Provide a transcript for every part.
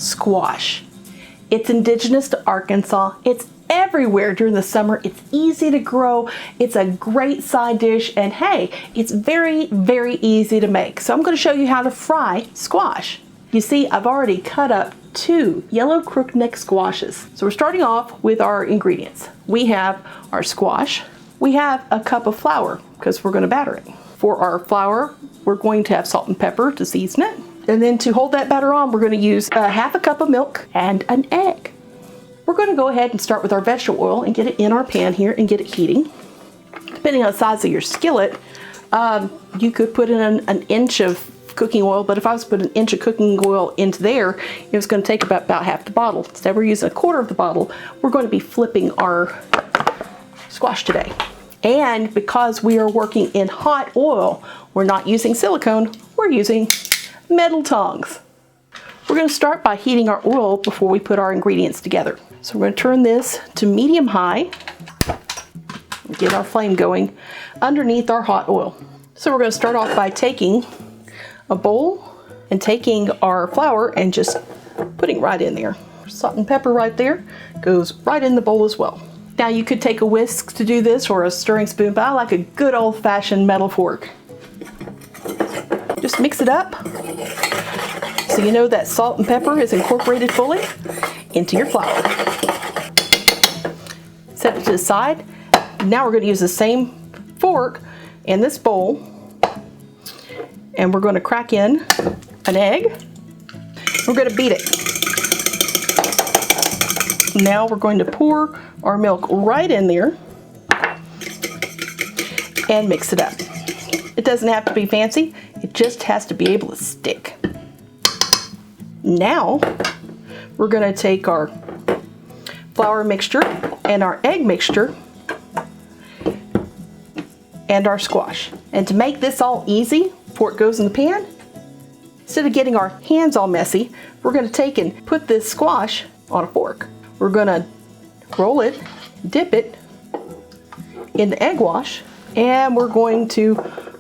squash. It's indigenous to Arkansas. It's everywhere during the summer. It's easy to grow. It's a great side dish, and hey, it's very, very easy to make. So I'm going to show you how to fry squash. You see, I've already cut up 2 yellow crookneck squashes. So we're starting off with our ingredients. We have our squash. We have a cup of flour because we're going to batter it. For our flour, we're going to have salt and pepper to season it. And then to hold that batter on, we're going to use half a cup of milk and an egg. We're going to go ahead and start with our vegetable oil and get it in our pan here and get it heating. Depending on the size of your skillet, you could put in an inch of cooking oil, but if I was to put an inch of cooking oil into there, it was going to take about half the bottle. Instead, we're using a quarter of the bottle. We're going to be flipping our squash today. And because we are working in hot oil, we're not using silicone, we're using metal tongs. We're going to start by heating our oil before we put our ingredients together. So we're going to turn this to medium-high, get our flame going underneath our hot oil. So we're going to start off by taking a bowl and taking our flour and just putting right in there. Salt and pepper right there goes right in the bowl as well. Now you could take a whisk to do this or a stirring spoon, but I like a good old-fashioned metal fork. Just mix it up so you know that salt and pepper is incorporated fully into your flour. Set it to the side. Now we're going to use the same fork in this bowl, and we're going to crack in an egg. We're going to beat it. Now we're going to pour our milk right in there and mix it up. It doesn't have to be fancy, it just has to be able to stick. Now we're going to take our flour mixture and our egg mixture and our squash. And to make this all easy before it goes in the pan, instead of getting our hands all messy, we're going to take and put this squash on a fork. We're going to roll it, dip it in the egg wash, and we're going to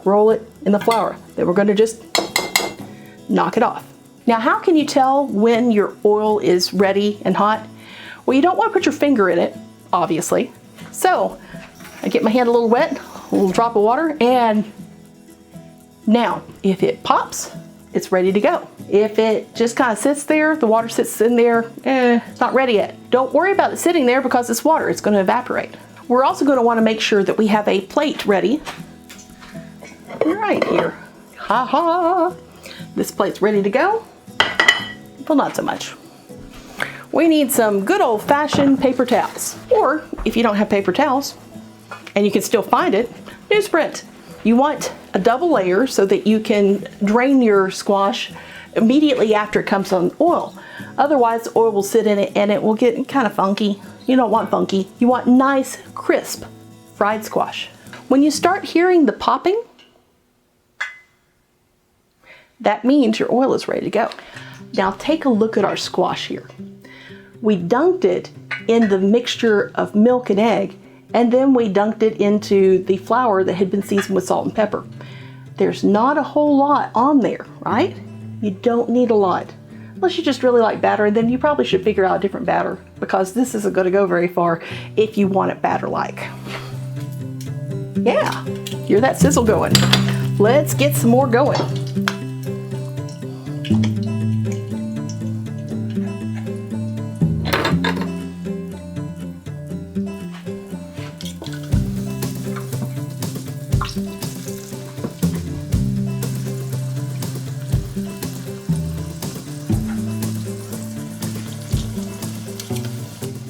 roll it in the flour. Then we're going to just knock it off. Now, how can you tell when your oil is ready and hot? Well, you don't want to put your finger in it, obviously. So I get my hand a little wet, a little drop of water, and now if it pops, it's ready to go. If it just kind of sits there, the water sits in there, it's not ready yet. Don't worry about it sitting there because it's water, it's going to evaporate. We're also going to want to make sure that we have a plate ready right here. Ha ha! This plate's ready to go. Well, not so much. We need some good old-fashioned paper towels. Or, if you don't have paper towels, and you can still find it, newsprint. You want a double layer so that you can drain your squash immediately after it comes on oil. Otherwise, the oil will sit in it and it will get kind of funky. You don't want funky. You want nice, crisp, fried squash. When you start hearing the popping, that means your oil is ready to go. Now take a look at our squash here. We dunked it in the mixture of milk and egg, and then we dunked it into the flour that had been seasoned with salt and pepper. There's not a whole lot on there, right? You don't need a lot. Unless you just really like batter, then you probably should figure out a different batter because this isn't going to go very far if you want it batter-like. Yeah, hear that sizzle going. Let's get some more going.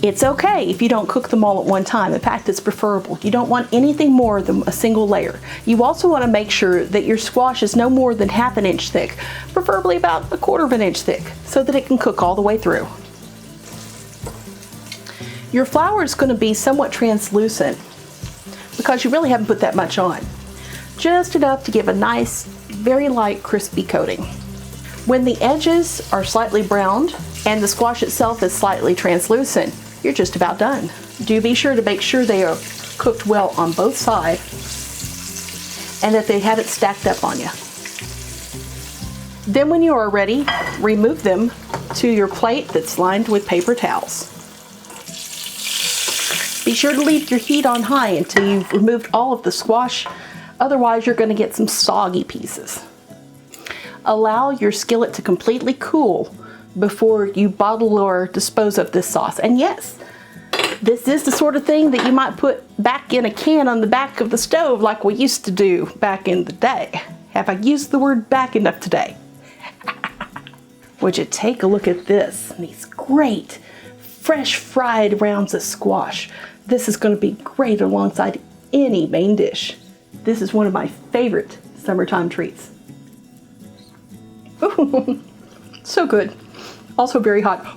It's okay if you don't cook them all at one time. In fact, it's preferable. You don't want anything more than a single layer. You also want to make sure that your squash is no more than ½ an inch thick, preferably about ¼ inch thick, so that it can cook all the way through. Your flour is going to be somewhat translucent because you really haven't put that much on. Just enough to give a nice, very light, crispy coating. When the edges are slightly browned and the squash itself is slightly translucent, you're just about done. Do be sure to make sure they are cooked well on both sides and that they haven't stacked up on you. Then when you are ready, remove them to your plate that's lined with paper towels. Be sure to leave your heat on high until you've removed all of the squash, otherwise you're going to get some soggy pieces. Allow your skillet to completely cool before you bottle or dispose of this sauce. And yes, this is the sort of thing that you might put back in a can on the back of the stove like we used to do back in the day. Have I used the word back enough today? Would you take a look at this? These great fresh fried rounds of squash. This is going to be great alongside any main dish. This is one of my favorite summertime treats. Ooh, so good. Also very hot.